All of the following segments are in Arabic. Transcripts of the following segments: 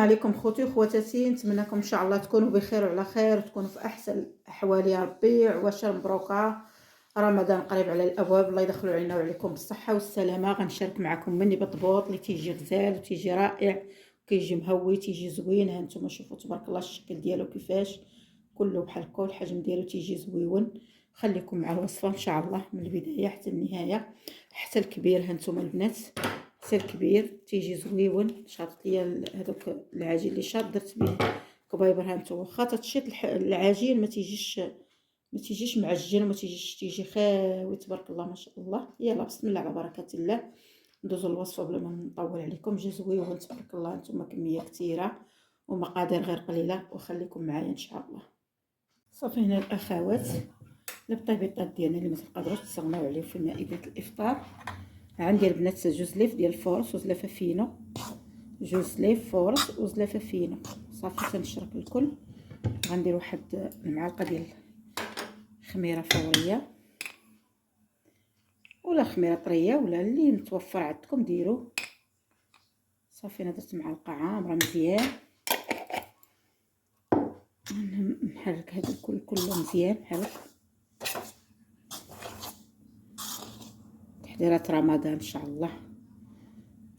عليكم خوتي وخواتاتي، نتمنىكم ان شاء الله تكونوا بخير وعلى خير وتكونوا في احسن الاحوال يا ربي. عواشر مبروكه، رمضان قريب على الابواب، الله يدخلوا علينا وعليكم بالصحه والسلامه. غنشارك معكم مني بطبوط اللي تيجي غزال وتيجي رائع وكيجي مهوي، تيجي زوين. ها نتوما شوفوا تبارك الله الشكل ديالو كيفاش، كله بحال هكا، الحجم ديالو تيجي زويون. خليكم مع الوصفه ان شاء الله من البدايه حتى النهايه، حتى الكبير. ها نتوما البنات، حتى الكبير تيجي زويون. شاطت ليا هذوك العجين اللي شاط درت به كبيبر. ها نتوما واخا تشيط العجين ما تيجيش معجن وما تيجي خاوي، تبارك الله ما شاء الله. يلا بسم الله على بركه الله، ندوزو الوصفه بلا ما نطول عليكم. جا زويون تبارك الله، نتوما كميه كثيره ومقادير غير قليله، وخليكم معايا ان شاء الله. صافي هنا الاخوات البطيبيطات ديالنا اللي ما تقدروش تستغناو عليه في مائده الافطار. عندي البنات جوز ليف ديال الفورس وزلافه فينو، جوز ليف فورس وزلافه فينو. صافي تنشرك الكل. غندير واحد المعلقه ديال خميره فوريه ولا خميره طريه ولا اللي متوفر عندكم ديروا. صافي انا درت معلقه عامره مزيان، نحرك هذا الكل كله مزيان بحال هكا. تحضيرات رمضان ان شاء الله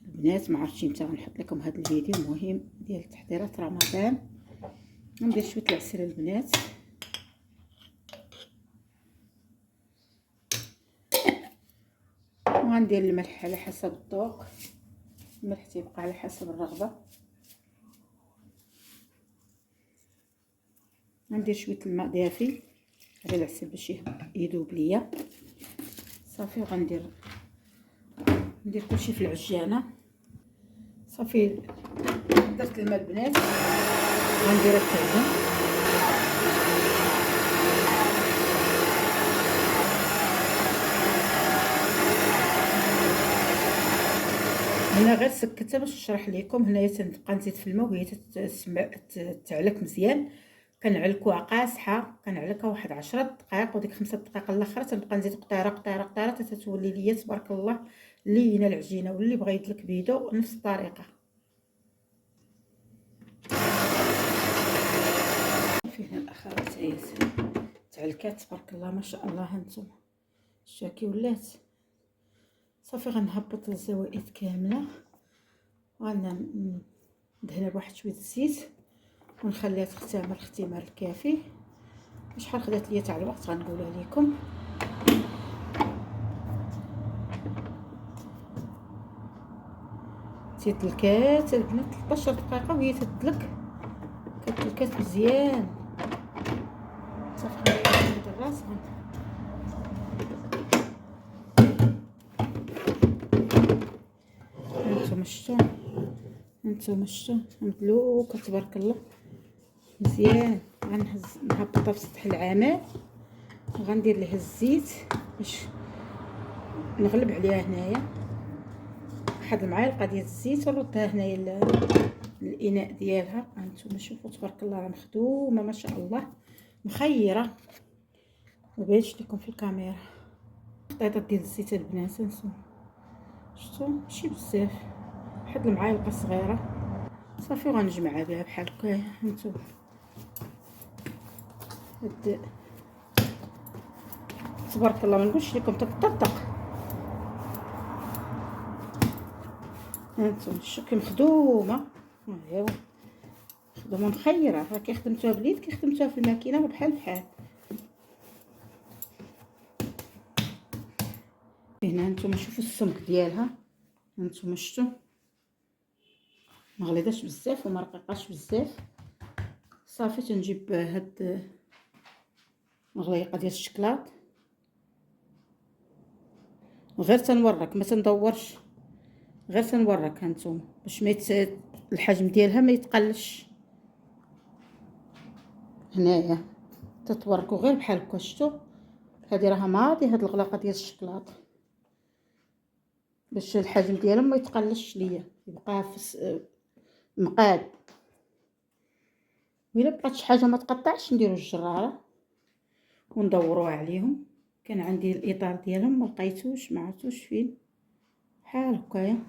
البنات، ما عرفتش متى غنحط لكم هذا الفيديو مهم ديال تحضيرات رمضان. ندير شويه العسل البنات، وغندير الملح على حسب الذوق، الملح تيبقى على حسب الرغبه. غندير شويه الماء دافي على العسل باش يذوب ليا. صافي وغندير كلشي في العجانه. صافي درت الماء البنات، غندير الطحين. هنا غير سكتها باش نشرح لكم. هنايا تنبقى نزيد في الماء وهي تعلك مزيان. كنعلكوها قاصحه، كنعلكها واحد 10 دقائق، وديك 5 دقائق الاخرى تنبقى نزيد قطيره قطيره قطيره حتى تولي ليا تبارك الله لينه العجينه. واللي بغى يدلك بيدو نفس الطريقه. في هنا الاخوات هي تعلكات تبارك الله ما شاء الله. هانتوما شاكي ولات. صافي غنهبط الزوائد كامله وغندهنها بواحد شويه الزيت ونخليها تختمر الاختمار الكافي. شحال خدات ليا تاع الوقت غنقولها لكم. تيدلكات البنات 13 دقيقه وهي تدلك، كتدلكات مزيان. صافي غنحط الراس هانتوما شتو مدلوكه تبارك الله مزيان. نهبطها في سطح العمل وغندير لها الزيت باش نغلب عليها. هنايا واحد المعلقه ديال الزيت ونردها هنايا الاناء ديالها. هانتوما شوفوا تبارك الله راه مخدومه ما شاء الله، مخيره ما باينش لكم في الكاميرا. خطيطات ديال الزيت البنات شفتوا ماشي بزاف، واحد المعلقه صغيره. صافي وغنجمعها بها بحال هكا. هانتوما تبارك الله ما نقولش لكم تطبق. هانتوما شوفوا مخدومه، ايوا خدمه مخيره. راه كي خدمتوها باليد كي خدمتوها في الماكينه بحال هنا. هانتوما شوفوا السمك ديالها. هانتوما شفتوا ما غليظاش بزاف وما رقيقاش بزاف. صافي تنجيب هاد مغليقه ديال الشكلاط، غير تنورك ما تندورش، غير تنورك. هانتوما باش ما الحجم ديالها ما يتقلش. هنايا تتوركوا غير بحال هكا. شفتوا هذه راها ماضي هاد الغلاقه ديال الشكلاط باش الحجم ديالها ما يتقلش ليا، يبقى في مقاد. وإلا بقات شي حاجه ما تقطعش نديرو الجراره وندوروها عليهم. كان عندي الاطار ديالهم ما لقيتوش، ما عرفتوش فين. بحال هكايا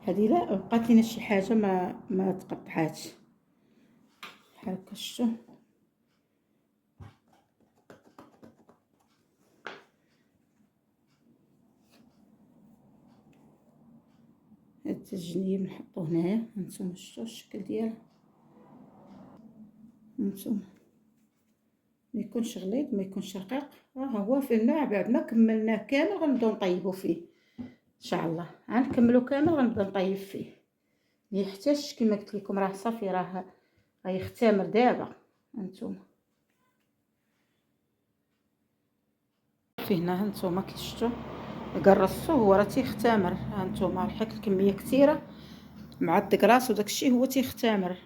هذه لا بقات لينا شي حاجه ما تقطعاتش بحال هكا. شفتوا هاد الجنيب نحطو هنايا. هانتوما شفتوا الشكل ديالها، هانتوما ما يكونش غليظ ما يكونش رقيق. ها هو فينا بعد ما كملناه كامل غنبداو نطيبو فيه ان شاء الله. غنكملو كامل غنبدا نطيب فيه، يحتاج كما قلت لكم راه صافي راه غيختمر دابا. هانتوما فيه هنا هانتوما كي شفتوا قرصتوه هو راه تيختمر. هانتوما حيت الكميه كثيره مع الدكراس وداكشي هو تيختمر.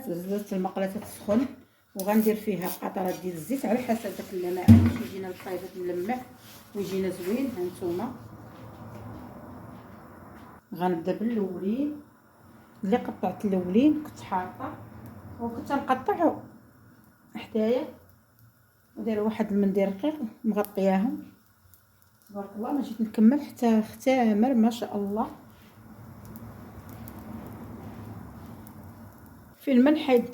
زدت المقله تسخن وغندير فيها قطرات ديال الزيت على حسب داك اللماعه باش يجينا الخليط ملمع ويجينا زوين. هانتوما غنبدا بالاولين اللي قطعت. الاولين كنت حاطه وكنت نقطعو حدايا ودايره واحد المنديل رقيق مغطياهم. تبارك الله ما جيت نكمل حتى اختمر ما شاء الله. فين ما نحيد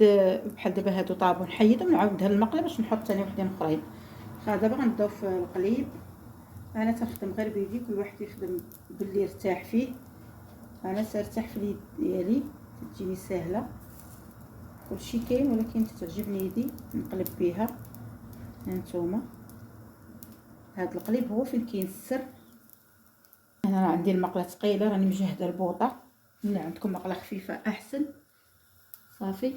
بحال دابا هادو طابو نحيدهم نعاود هاد المقله باش نحط ثاني وحدين اخرين. دابا غنبداو في القليب. انا تنخدم غير بيدي، كل واحد يخدم باللي يرتاح فيه. انا سارتاح في اليد ديالي تجيني سهله، كلشي كاين ولكن تعجبني يدي نقلب بها. هانتوما هاد القليب هو فين كاين السر. انا عندي المقله ثقيله راني مجهده البوطه، الا عندكم مقله خفيفه احسن. صافي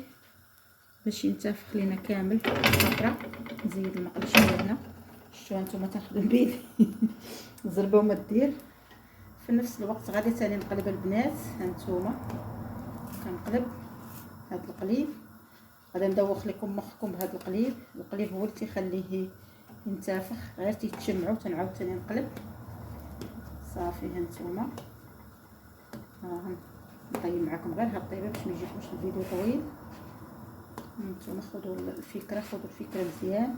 باش ينتفخ لينا كامل خطره. نزيد المقله شويه هنا. شتو هانتوما تنخدم بيدي زربه وما دير. في نفس الوقت غادي ثاني نقلب البنات. هانتوما كنقلب هاد القليب، غادي ندوخ لكم مخكم بهذا القليب. القليب هو اللي تيخليه ينتفخ، غير تيتجمعوا تنعاود ثاني نقلب. صافي هانتوما نطيب معكم غير هاد الطيبه باش ما يجيكمش الفيديو طويل. هانتوما خذوا الفكره مزيان.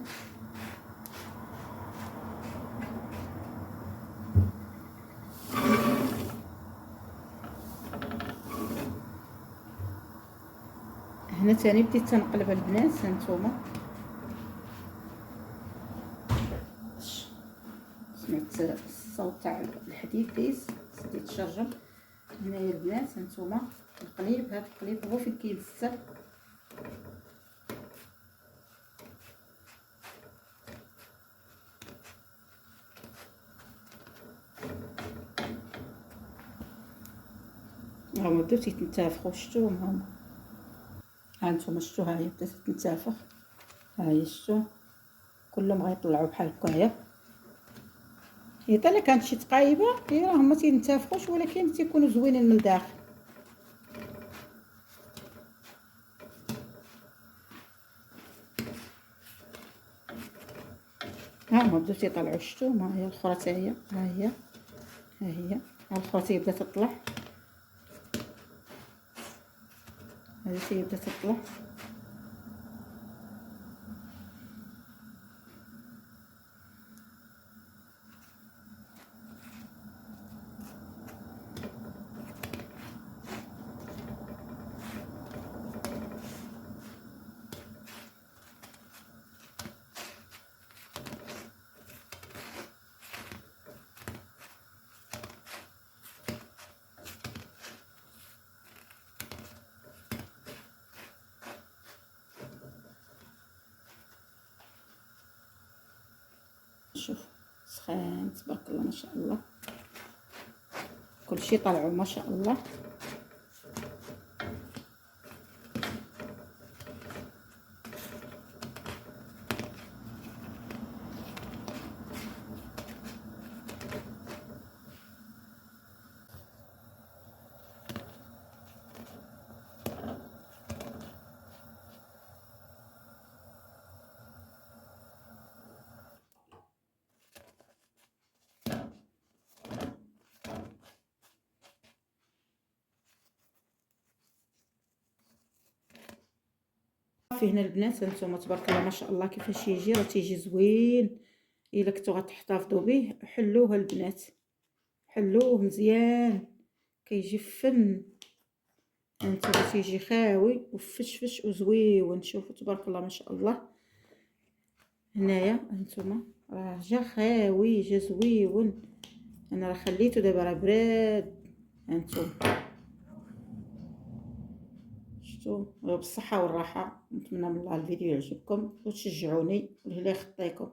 هنا ثاني بديت تنقلب البنات. هانتوما سمعت الصوت تاع الحديد ديز بديت تشرجم هنايا البنات. هانتوما القليب، هذا القليب هو فين كاين السر. هما بداو تيتنتفخوا. شفتوا هما هانتوما شفتوا ها هي بدات تنتفخ. ها هي شفتوا كلهم غيطلعوا بحال هكايا. حتى الا كانت شي تقايبه راهم ما تينتفخوش ولكن تيكونوا زوينين من الداخل. ها هما بداو تيطلعوا. شفتوا ما هي الاخرى حتى هي. ها هي الاخرى تيبدا تطلع. هذه تيبدا تطلع. شوف سخان تبارك الله ما شاء الله. كلشي طلعوا ما شاء الله. صافي هنا البنات هانتوما تبارك الله ما شاء الله كيفاش يجي. راه تيجي زوين. الا كنتو غتحتفظوا به حلوه البنات، حلوه مزيان. كيجي فن. هانتوما تيجي خاوي وفشفش وزويون. شوفوا تبارك الله ما شاء الله. هنايا هانتوما راه جا خاوي جا زويون. انا راه خليته دابا راه براد. هانتوما شفتوا بالصحه والراحه. نتمنى من الله الفيديو يعجبكم وتشجعوني واللي يخطيكم.